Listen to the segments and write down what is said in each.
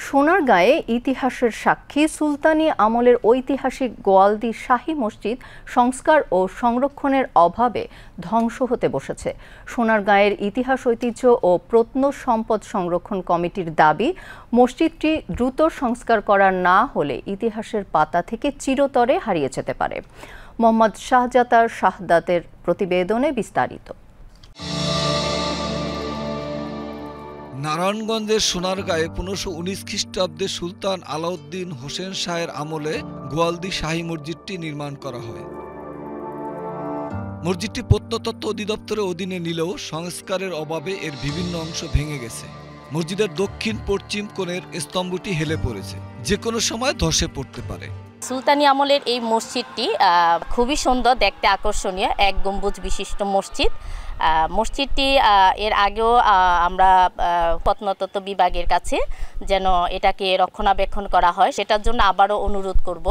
সোনারগাঁয়ে ইতিহাসের সাক্ষী সুলতানি আমলের ঐতিহাসিক গোয়ালদি শাহী মসজিদ সংস্কার ও সংরক্ষণের অভাবে ধ্বংস হতে বসেছে। সোনারগাঁয়ের ইতিহাস ঐতিহ্য ও প্রত্নসম্পদ সংরক্ষণ কমিটির দাবি, মসজিদটি দ্রুত সংস্কার করা না হলে ইতিহাসের পাতা থেকে চিরতরে হারিয়ে যেতে পারে। মোহাম্মদ শাহজাতার শাহাদাতের প্রতিবেদনে বিস্তারিত। নারায়ণগঞ্জের সোনারগাঁয়ে 1519 খ্রিস্টাব্দে সুলতান আলাউদ্দিন হোসেন শাহের আমলে গোয়ালদি শাহী মসজিদটি নির্মাণ করা হয়। মসজিদটি প্রত্নতত্ত্ব অধিদপ্তরের অধীনে নিলেও সংস্কারের অভাবে এর বিভিন্ন অংশ ভেঙে গেছে। মসজিদের দক্ষিণ পশ্চিম কোণের স্তম্ভটি হেলে পড়েছে, যে কোনো সময় ধসে পড়তে পারে। সুলতানি আমলের এই মসজিদটি খুবই সুন্দর, দেখতে আকর্ষণীয়, এক গম্বুজ বিশিষ্ট মসজিদ। মসজিদটি এর আগেও আমরা প্রত্নতত্ত্ব বিভাগের কাছে যেন এটাকে রক্ষণাবেক্ষণ করা হয়, সেটার জন্য আবারও অনুরোধ করব।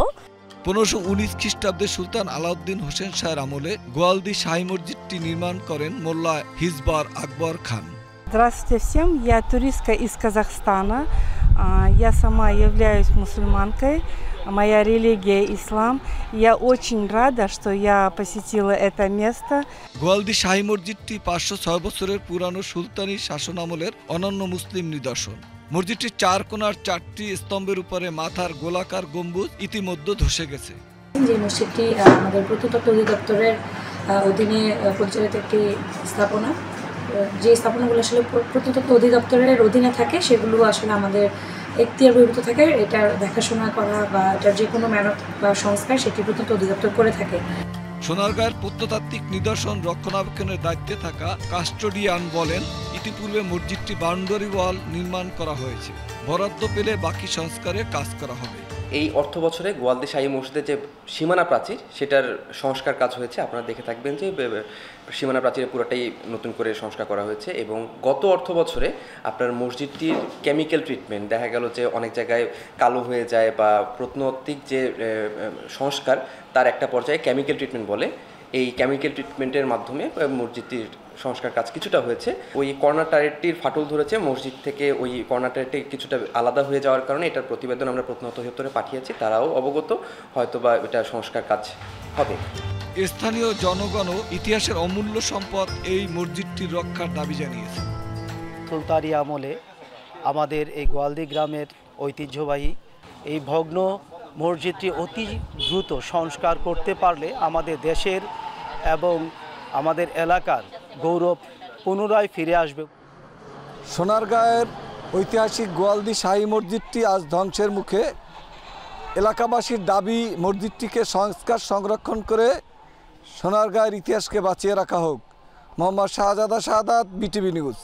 1519 খ্রিস্টাব্দে সুলতান আলাউদ্দিন হোসেন শাহের আমলে গোয়ালদি শাহী মসজিদটি নির্মাণ করেন মোল্লা হিজবার আকবর খান। Здравствуйте всем, я туристка из Казахстана. Я сама являюсь мусульманкой, моя религия ислам. Я очень рада, что я посетила это место. গোয়ালদি শাহী মসজিদটি 506 বছরের পুরানো সুলতানি শাসন আমলের অনন্য মুসলিম নিদর্শন। মসজিদটির চার কোণার 4টি স্তম্ভের উপরে মাথার গোলাকার গম্বুজ ইতিমধ্যে ধসে গেছে। যে মসজিদটি আমাদের প্রত্নতত্ত্ব অধিদপ্তরের অধীনে পরিচালিত একটি স্থাপনা, যে স্থাপনাগুলো আসলে প্রত্নতত্ত্ব অধিদপ্তরের অধীনে থাকে সেগুলো আসলে আমাদের এখতিয়ার বহির্ভূত থাকে। এটার দেখাশোনা করা বা এটার যে কোনো মেরামত বা সংস্কার সেটি প্রত্নতত্ত্ব অধিদপ্তর করে থাকে। সোনারগাঁয়ের প্রত্নতাত্ত্বিক নিদর্শন রক্ষণাবেক্ষণের দায়িত্বে থাকা কাস্টোডিয়ান বলেন, ইতিপূর্বে মসজিদটি বাউন্ডারি ওয়াল নির্মাণ করা হয়েছে, বরাদ্দ পেলে বাকি সংস্কারের কাজ করা হবে। এই অর্থ বছরে গোয়ালদি শাহী মসজিদের যে সীমানা প্রাচীর, সেটার সংস্কার কাজ হয়েছে। আপনারা দেখে থাকবেন যে সীমানা প্রাচীরে পুরোটাই নতুন করে সংস্কার করা হয়েছে। এবং গত অর্থ বছরে আপনার মসজিদটির কেমিক্যাল ট্রিটমেন্ট দেখা গেল যে অনেক জায়গায় কালো হয়ে যায়, বা প্রত্নতাত্ত্বিক যে সংস্কার তার একটা পর্যায়ে কেমিক্যাল ট্রিটমেন্ট বলে, এই কেমিক্যাল ট্রিটমেন্টের মাধ্যমে মসজিদটির সংস্কার কাজ কিছুটা হয়েছে। ওই কর্নার টায়ারটির ফাটল ধরেছে, মসজিদ থেকে ওই কর্নার টায়ারটি কিছুটা আলাদা হয়ে যাওয়ার কারণে এটার প্রতিবেদন আমরা প্রত্নতত্ত্ব অধিদপ্তরে পাঠিয়েছি, তারাও অবগত, হয়তোবা এটা সংস্কার কাজ হবে। স্থানীয় জনগণও ইতিহাসের অমূল্য সম্পদ এই মসজিদটির রক্ষার দাবি জানিয়েছে। সুলতানি আমলে আমাদের এই গোয়ালদি গ্রামের ঐতিহ্যবাহী এই ভগ্ন মসজিদটি অতি দ্রুত সংস্কার করতে পারলে আমাদের দেশের এবং আমাদের এলাকার গৌরব পুনরায় ফিরে আসবে। সোনারগাঁয়ের ঐতিহাসিক গোয়ালদি শাহী মসজিদটি আজ ধ্বংসের মুখে। এলাকাবাসীর দাবি, মসজিদটিকে সংস্কার সংরক্ষণ করে সোনারগাঁয়ের ইতিহাসকে বাঁচিয়ে রাখা হোক। মোহাম্মদ শাহজাদা শাহাদাত, বিটিভি নিউজ।